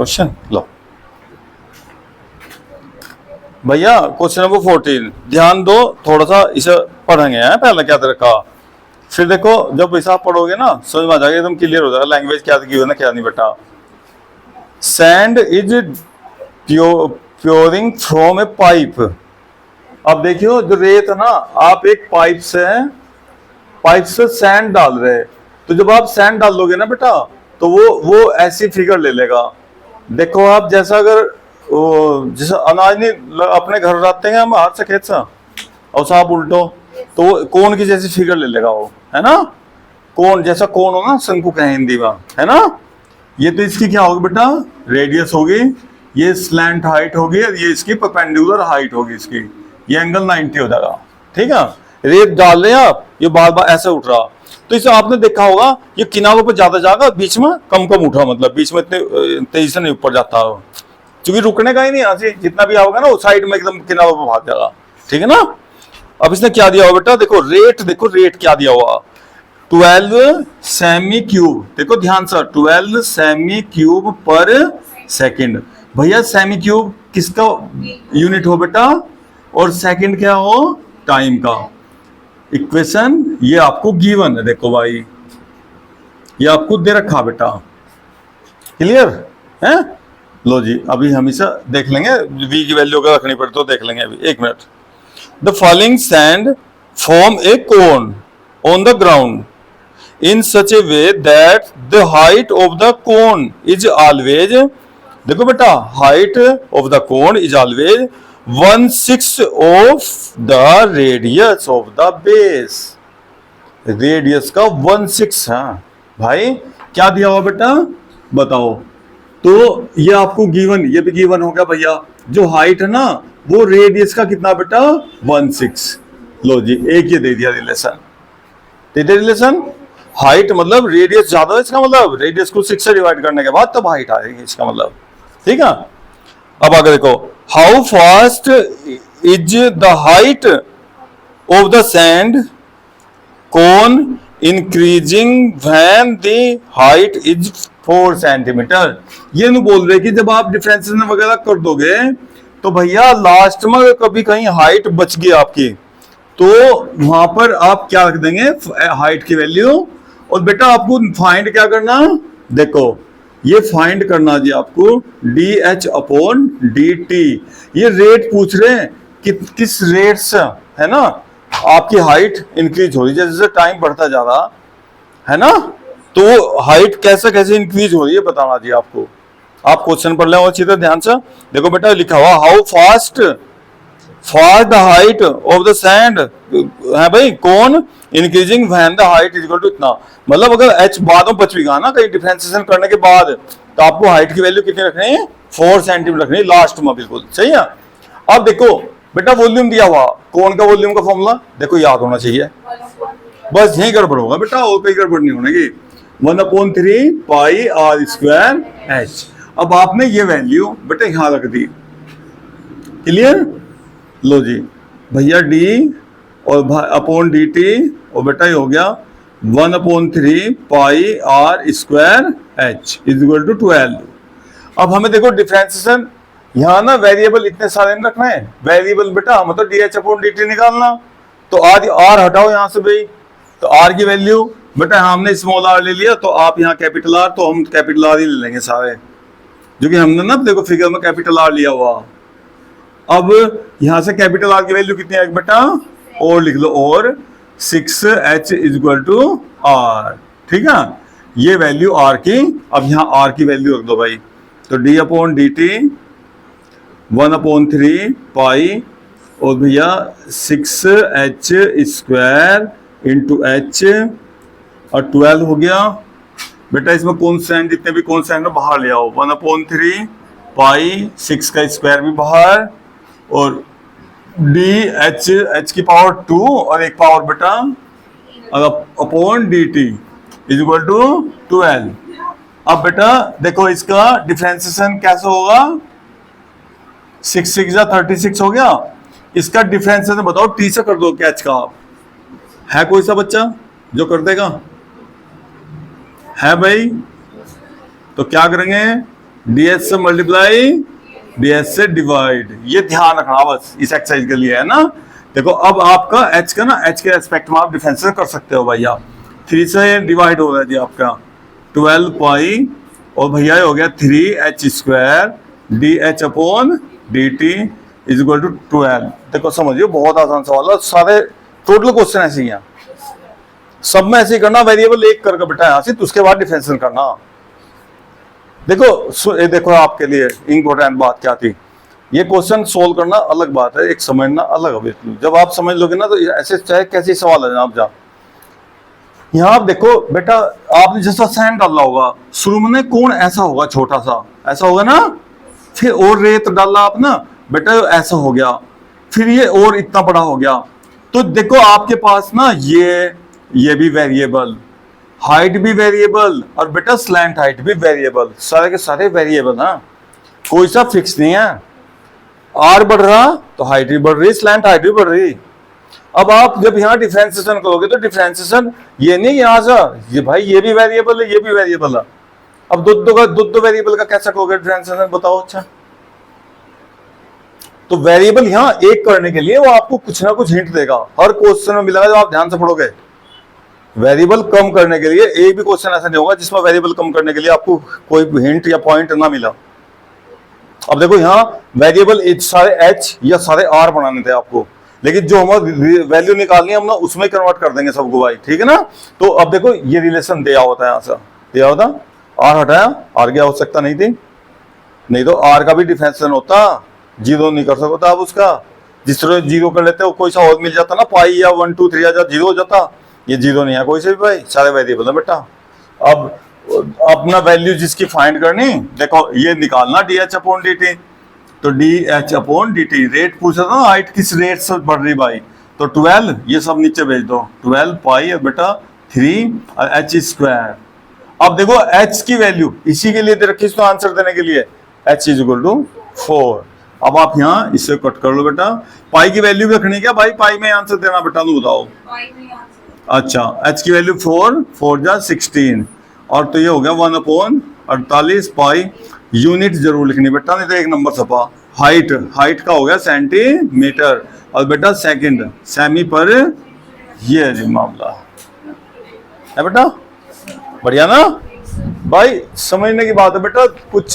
Question लो भैया, question number 14 ध्यान दो, थोड़ा सा इसे पढ़ेंगे हैं पहले क्या रखा, फिर देखो जब हिसाब पढ़ोगे ना समझ में आ जाएगा, एकदम क्लियर हो जाएगा लैंग्वेज क्या की ना क्या नहीं बेटा। Sand is pouring from a pipe. अब देखियो जो रेत है ना, आप एक पाइप से सैंड डाल रहे हैं, तो जब आप सैंड डाल दोगे ना बेटा तो वो ऐसी फिगर ले लेगा। देखो आप जैसा अगर जैसा अनाज नहीं अपने घर लाते हैं हम हाथ से खेत से, और साहब उल्टो तो वो कोन की जैसी फिगर ले लेगा वो, है ना। कोन जैसा कोन हो ना, शंकु कहें हिंदी में, है ना। ये तो इसकी क्या होगी बेटा, रेडियस होगी, ये स्लैंट हाइट होगी, ये इसकी परपेंडिकुलर हाइट होगी इसकी, ये एंगल 90 हो जाएगा। ठीक है, रेत डाल रहे हैं आप, ये बार बार ऐसे उठ रहा, तो इसे आपने देखा होगा ये किनारों पर ज्यादा जाएगा, बीच में कम कम उठ रहा, मतलब बीच में इतने तेजी से नहीं ऊपर जाता हो, क्योंकि रुकने का ही नहीं, यहाँ से जितना भी आओगे ना वो साइड में एकदम किनारों पर भाग जाएगा। ठीक है ना। अब इसने क्या दिया हुआ बेटा, देखो रेट क्या दिया हुआ, 12 सेमी क्यूब, देखो ध्यान से 12 सेमी क्यूब पर सेकंड। भैया सेमी क्यूब किसका यूनिट हो बेटा, और सेकंड क्या हो, टाइम का। इक्वेशन ये आपको गिवन है, देखो भाई ये आपको दे रखा बेटा, क्लियर है। लो जी अभी हम इसे देख लेंगे, v की वैल्यू अगर रखनी पड़े तो देख लेंगे अभी, एक minute. The following sand form A cone on the ground in such a way that the height of the cone is always, देखो बेटा height of the cone is always 1/6 of the radius of the base, radius का 1/6 है भाई। क्या दिया हुआ बेटा बताओ, तो ये आपको गिवन, ये भी गिवन हो गया भैया, जो हाइट है ना वो रेडियस का कितना बेटा 1/6। लो जी एक ये दे दिया रिलेशन, दे दिया रिलेशन, हाइट मतलब रेडियस ज्यादा है, इसका मतलब रेडियस को 6 से डिवाइड करने के बाद तब हाइट आएगी, इसका मतलब। ठीक है, अब आगे देखो, how fast is the height of the sand cone increasing when the height is 4 centimetre. ये नहीं बोल रहे कि जब आप डिफरेंशिएशन वगैरह कर दोगे तो भैया लास्ट में कभी कहीं हाइट बच गई आपकी, तो वहां पर आप क्या रख देंगे हाइट की वैल्यू, और बेटा आपको फाइंड क्या करना, देखो ये फाइंड करना जी आपको DH/dt। ये रेट पूछ रहे हैं कि किस रेट से है ना आपकी हाइट इंक्रीज हो रही है, जैसे टाइम बढ़ता जा रहा है ना, तो हाइट कैसे कैसे इंक्रीज हो रही है बताना जी आपको। आप क्वेश्चन पढ़ लें और अच्छी तरह ध्यान से देखो बेटा, लिखा हुआ how fast the height of the sand है भाई कौन increasing when the height is equal to इतना, मतलब अगर h बाद में बच भी गया ना कहीं डिफरेंशिएशन करने के बाद, तो आपको हाइट की वैल्यू कितनी रखनी है 4 सेंटीमीटर रखनी है लास्ट में, बिल्कुल सही है। अब देखो बेटा वॉल्यूम दिया हुआ, कौन का वॉल्यूम का फॉर्मूला देखो याद होना चाहिए, बस यही गड़बड़ होगा बेटा और कोई गड़बड़ नहीं होने की, 1/3 पाई r स्क्वायर h। अब आपने ये वैल्यू बेटा यहां रख दी, क्लियर। लो जी भैया d और अपॉन dt, और बेटा ये हो गया 1/3 pi r square h is equal to 12। अब हमें देखो डिफरेंशिएशन यहाँ ना वेरिएबल इतने सारे में रखना है, वेरिएबल बेटा हम तो dH/dt निकालना, तो r हटाओ यहाँ से भाई, तो r की वैल्यू बेटा हमने स्मॉल r ले लिया, तो आप यहाँ कैपिटल R, तो हम कैपिटल R ही ले लेंगे सारे, जो कि हमने ना देखो फिगर में कैपिटल R लिया हुआ। अब यहां से कैपिटल R की वैल्यू कितनी है बेटा, और लिख लो, और 6h is equal to R। ठीक है, ये वैल्यू R की, अब यहाँ R की वैल्यू रख दो भाई, तो d/dt 1/3 पाई, और भैया 6h स्क्वायर इंटू h, और 12 हो गया बेटा। इसमें कॉन्स्टेंट जितने भी कॉन्स्टेंट है बाहर ले आओ, 1/3 पाई 6 का स्क्वायर भी बाहर, और h की पावर 2 और एक पावर बेटा upon dt is equal to 12। अब बेटा देखो इसका डिफरेंशिएशन कैसे होगा, 6 6 36 हो गया, इसका डिफरेंशिएशन बताओ t से कर दो कैच का, है कोई सा बच्चा जो कर देगा, है भाई। तो क्या करेंगे ds से मल्टीप्लाई, ds से डिवाइड। ये ध्यान रखना बस इस एक्सरसाइज के लिए, है ना। देखो अब आपका h का ना, h के रेस्पेक्ट में आप डिफरेंशिएट कर सकते हो भैया। 3 से डिवाइड हो रहा है जी आपका 12 पाई, और भैया ये हो गया 3h square dh upon dt is equal to 12। देखो समझिए बहुत आसान सवाल है, सारे टोटल क्वेश्चन ऐसे ही हैं, सब में ऐसे ही करना, वेरिएबल एक करके बेटा यहां से, तो उसके बाद डिफरेंशिएट करना। देखो ये देखो आपके लिए इंपॉर्टेंट बात क्या थी, ये क्वेश्चन सोल्व करना अलग बात है, एक समझना अलग है बिल्कुल। जब आप समझ लोगे ना तो ऐसे चाहे कैसे सवाल है आप जा, यहाँ आप देखो बेटा, आपने जैसा सैंड डाला होगा शुरू में, कौन ऐसा होगा छोटा सा, ऐसा होगा ना, फिर और रेत डाला आप ना बेटा, ऐसा हो गया, फिर ये और इतना बड़ा हो गया। तो देखो आपके पास ना ये भी वेरिएबल, हाइट भी वेरिएबल, और बेटा स्लैंट हाइट भी वेरिएबल, सारे के सारे वेरिएबल ना, कोई सा फिक्स नहीं है। आर बढ़ रहा तो हाइट भी बढ़ रही, स्लैंट हाइट भी बढ़ रही। अब आप जब यहाँ डिफरेंशिएशन करोगे तो डिफरेंशिएशन ये नहीं यहाँ से, ये भाई ये भी वेरिएबल है, ये भी वेरिएबल है। अब दो वेरिएबल का कैसा करोगे डिफरेंशिएशन, बताओ। अच्छा, तो वेरिएबल यहाँ एक करने के लिए वो आपको कुछ ना कुछ हिंट देगा, हर क्वेश्चन में मिलेगा, जब आप ध्यान से पढ़ोगे। वेरिएबल कम करने के लिए एक भी क्वेश्चन ऐसा नहीं होगा जिसमें वेरिएबल कम करने के लिए आपको कोई हिंट या पॉइंट ना मिला। अब देखो यहाँ वेरिएबल सारे एच या सारे आर बनाने थे आपको, लेकिन जो हमारी वैल्यू निकालनी है हम ना उसमें कन्वर्ट कर देंगे सबको भाई, ठीक है ना। तो अब देखो ये रिलेशन दिया होता है, यहाँ से दिया होता, आर हटाया, आर की आवश्यकता नहीं थी, नहीं तो आर का भी डिफरेंशिएशन होता, जीरो नहीं कर सकता आप उसका, जिस तरह जीरो कर लेते हो कोई सा और मिल जाता ना, पाई या 1 2 3 या जीरो हो जाता, ये जीरो नहीं है कोई से भी भाई, सारे वेरिएबल है बेटा। अब अपना वैल्यू जिसकी फाइंड करनी, देखो ये निकालना dh अपॉन dt, तो dh अपॉन dt, रेट पूछा था हाइट किस रेट से बढ़ रही भाई, तो 12, ये सब नीचे भेज दो, 12 पाई और बेटा 3 और h स्क्वायर। अब देखो h की वैल्यू इसी के लिए दे रखी, इसको आंसर देने के लिए, h इज इक्वल टू 4। अब आप यहाँ इससे कट कर लो बेटा, पाई की वैल्यू भी रखनी क्या भाई, पाई में आंसर देना बेटा, तू बताओ। अच्छा, h की वैल्यू 4 जा 16, और तो ये हो गया 1 अपॉन 48 पाई, यूनिट जरूर लिखनी बेटा, नहीं तो एक नंबर छपा। हाइट का हो गया सेंटीमीटर, और बेटा सेकंड सेमी पर, ये है जी मामला है बेटा, बढ़िया ना भाई, समझने की बात है बेटा। कुछ